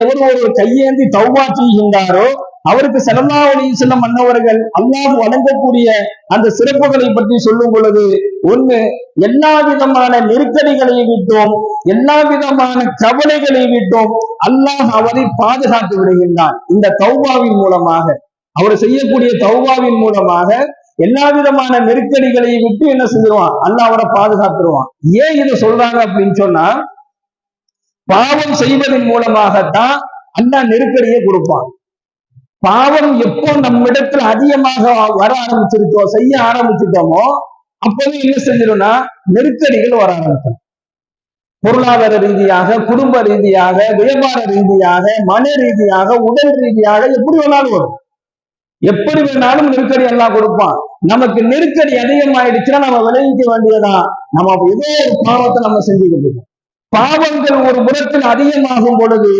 ஒரு கையேந்தி தௌபா செய்கின்றாரோ அவருக்கு ஸல்லல்லாஹு அலைஹி வஸல்லம் மன்னவர்கள் அல்லாஹ் வழங்கக்கூடிய அந்த சிறப்புகளை பற்றி சொல்லும் பொழுது, ஒண்ணு, எல்லா விதமான நெருக்கடிகளை விட்டோம், எல்லா விதமான கவலைகளை விட்டோம் அல்லாஹ் அவரை பாதுகாத்து விடுகின்றான். இந்த தௌபாவின் மூலமாக, அவர் செய்யக்கூடிய தௌபாவின் மூலமாக எல்லா விதமான நெருக்கடிகளை விட்டு என்ன செஞ்சிருவான், அல்லாஹ் அவரை பாதுகாத்துருவான். ஏன் இதை சொல்றாங்க அப்படின்னு சொன்னா, பாவம் செய்வதன் மூலமாகத்தான் அல்லாஹ் நெருக்கடியை கொடுப்பான். பாவம் எப்போ நம்மிடத்துல அதிகமாக வர ஆரம்பிச்சிருக்கோ, செய்ய ஆரம்பிச்சுட்டோமோ, அப்பவே என்ன செஞ்சிடும்னா நெருக்கடிகள் வர ஆரம்பிக்கும். பொருளாதார ரீதியாக, குடும்ப ரீதியாக, வியாபார ரீதியாக, மன ரீதியாக, உடல் ரீதியாக, எப்படி வேணாலும் வரும். எப்படி வேணாலும் நெருக்கடி எல்லாம் கொடுப்பான். நமக்கு நெருக்கடி அதிகமாயிடுச்சுன்னா நம்ம விளைவிக்க வேண்டியதான், நம்ம ஏதோ ஒரு பாவத்தை நம்ம செஞ்சுக்கிட்டு இருக்கோம். பாவங்கள் ஒரு புறத்தில் அதிகமாகும் பொழுது